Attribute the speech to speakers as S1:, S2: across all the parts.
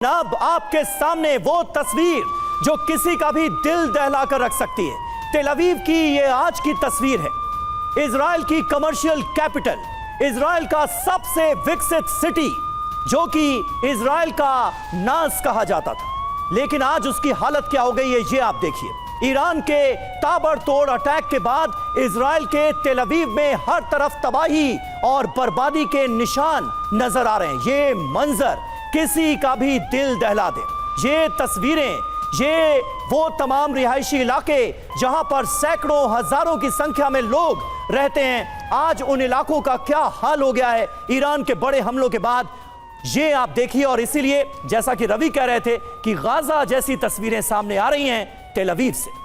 S1: अब आपके सामने वो तस्वीर जो किसी का भी दिल दहलाकर रख सकती है। तेल अवीव की ये आज की तस्वीर है। इजराइल की कमर्शियल कैपिटल, इजराइल का सबसे विकसित सिटी, जो कि इजराइल का नाज कहा जाता था, लेकिन आज उसकी हालत क्या हो गई है ये आप देखिए। ईरान के ताबड़तोड़ अटैक के बाद इजराइल के तेल अवीव में हर तरफ तबाही और बर्बादी के निशान नजर आ रहे हैं। ये मंजर किसी का भी दिल दहला दे। ये तस्वीरें, ये वो तमाम रिहायशी इलाके जहां पर सैकड़ों हजारों की संख्या में लोग रहते हैं, आज उन इलाकों का क्या हाल हो गया है ईरान के बड़े हमलों के बाद, ये आप देखिए। और इसीलिए जैसा कि रवि कह रहे थे कि गाजा जैसी तस्वीरें सामने आ रही हैं तेल अवीव से।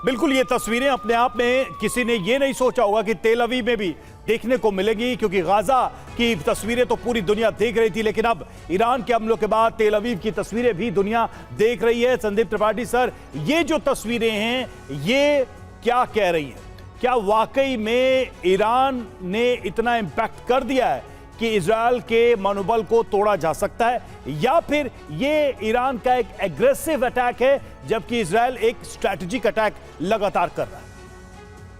S2: बिल्कुल, ये तस्वीरें अपने आप में किसी ने ये नहीं सोचा होगा कि तेल अवीव में भी देखने को मिलेगी, क्योंकि गाजा की तस्वीरें तो पूरी दुनिया देख रही थी, लेकिन अब ईरान के हमलों के बाद तेल अवीव की तस्वीरें भी दुनिया देख रही है। संदीप त्रिपाठी सर, ये जो तस्वीरें हैं ये क्या कह रही हैं? क्या वाकई में ईरान ने इतना इंपैक्ट कर दिया है कि इजराइल के मनोबल को तोड़ा जा सकता है, या फिर ये ईरान का एक एग्रेसिव अटैक है जबकि इजराइल एक स्ट्रैटेजिक अटैक लगातार कर रहा है?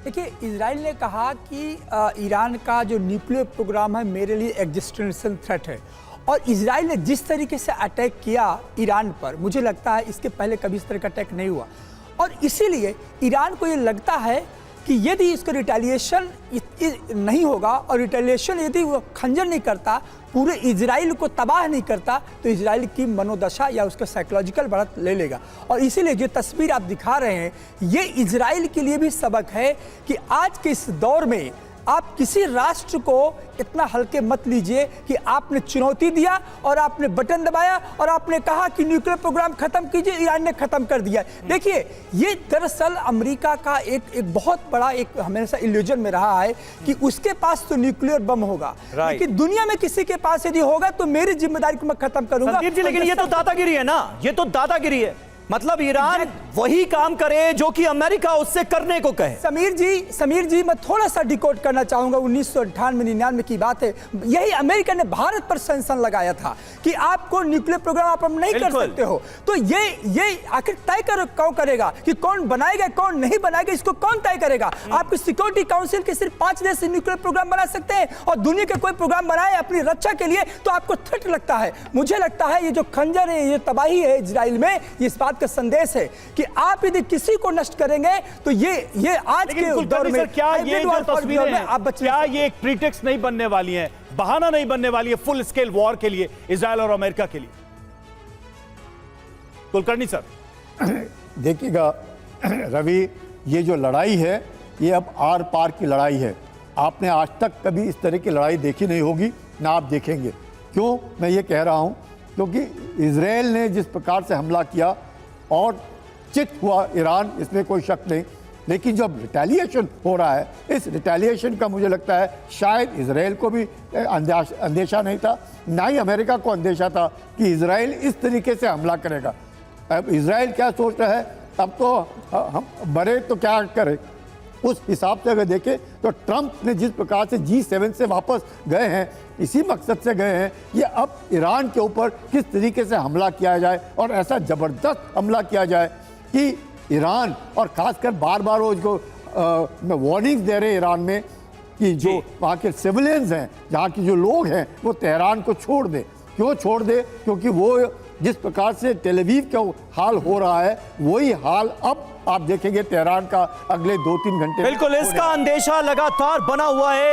S3: देखिए, इजराइल ने कहा कि ईरान का जो न्यूक्लियर प्रोग्राम है मेरे लिए एग्जिस्टेंशियल थ्रेट है, और इजराइल ने जिस तरीके से अटैक किया ईरान पर, मुझे लगता है इसके पहले कभी इस तरह का अटैक नहीं हुआ। और इसीलिए ईरान को ये लगता है कि यदि इसका रिटेलिएशन नहीं होगा और रिटेलिएशन यदि वो खंजर नहीं करता, पूरे इजराइल को तबाह नहीं करता, तो इजराइल की मनोदशा या उसका साइकोलॉजिकल बढ़त ले लेगा। और इसीलिए जो तस्वीर आप दिखा रहे हैं ये इजराइल के लिए भी सबक है कि आज के इस दौर में आप किसी राष्ट्र को इतना हल्के मत लीजिए कि आपने चुनौती दिया और आपने बटन दबाया और आपने कहा कि न्यूक्लियर प्रोग्राम खत्म कीजिए, ईरान ने खत्म कर दिया। देखिए, ये दरअसल अमेरिका का एक बहुत बड़ा एक हमेशा इल्यूजन में रहा है कि उसके पास तो न्यूक्लियर बम होगा, लेकिन दुनिया में किसी के पास यदि होगा तो मेरी जिम्मेदारी को मैं खत्म करूंगा।
S1: लेकिन ये तो दादागिरी है ना, ये तो दादागिरी है। मतलब ईरान वही काम करे जो कि अमेरिका उससे करने को कहे।
S3: समीर जी मैं थोड़ा सा डिकोड करना चाहूंगा। 1998-99 की बात है, यही अमेरिका ने भारत पर सैंक्शन लगाया था कि आपको न्यूक्लियर प्रोग्राम आप नहीं कर सकते हो। तो ये आखिर तय कौन करेगा कि कौन बनाएगा कौन नहीं बनाएगा, इसको कौन तय करेगा? आपकी सिक्योरिटी काउंसिल के सिर्फ 5 देश न्यूक्लियर प्रोग्राम बना सकते हैं और दुनिया के कोई प्रोग्राम बनाए अपनी रक्षा के लिए तो आपको थ्रेट लगता है। मुझे लगता है ये जो खंजर है, ये तबाही है इजराइल में, इस बात का संदेश है कि आप यदि किसी को नष्ट करेंगे तो ये आज के दौर में
S2: क्या ये जो तस्वीरें हैं, क्या ये एक प्रीटेक्स्ट नहीं बनने वाली है, बहाना नहीं बनने वाली है फुल स्केल वॉर के लिए, इजराइल और अमेरिका के लिए? कुलकर्णी सर,
S4: देखिएगा रवि, ये जो लड़ाई है ये अब आर पार की लड़ाई है। आपने आज तक कभी इस तरह की लड़ाई देखी नहीं होगी, ना आप देखेंगे। क्यों मैं ये कह रहा हूं? क्योंकि इजराइल ने जिस प्रकार से हमला किया और चित हुआ ईरान, इसमें कोई शक नहीं, लेकिन जब रिटेलिएशन हो रहा है, इस रिटेलिएशन का मुझे लगता है शायद इजराइल को भी अंदेशा नहीं था, ना ही अमेरिका को अंदेशा था कि इजराइल इस तरीके से हमला करेगा। अब इजराइल क्या सोच रहा है, अब तो हम बड़े तो क्या करें। उस हिसाब से अगर देखें तो ट्रंप ने जिस प्रकार से G7 से वापस गए हैं, इसी मकसद से गए हैं कि अब ईरान के ऊपर किस तरीके से हमला किया जाए और ऐसा ज़बरदस्त हमला किया जाए कि ईरान, और ख़ासकर बार बार वो जो वार्निंग्स दे रहे हैं ईरान में कि जो वहाँ के सिविलियंस हैं, जहाँ के जो लोग हैं, वो तेहरान को छोड़ दें। क्यों छोड़ दे? क्योंकि वो जिस प्रकार से तेल अवीव का हाल हो रहा है वही हाल अब आप देखेंगे तेहरान का अगले 2-3 घंटे।
S1: बिल्कुल, इसका अंदेशा लगातार बना हुआ है।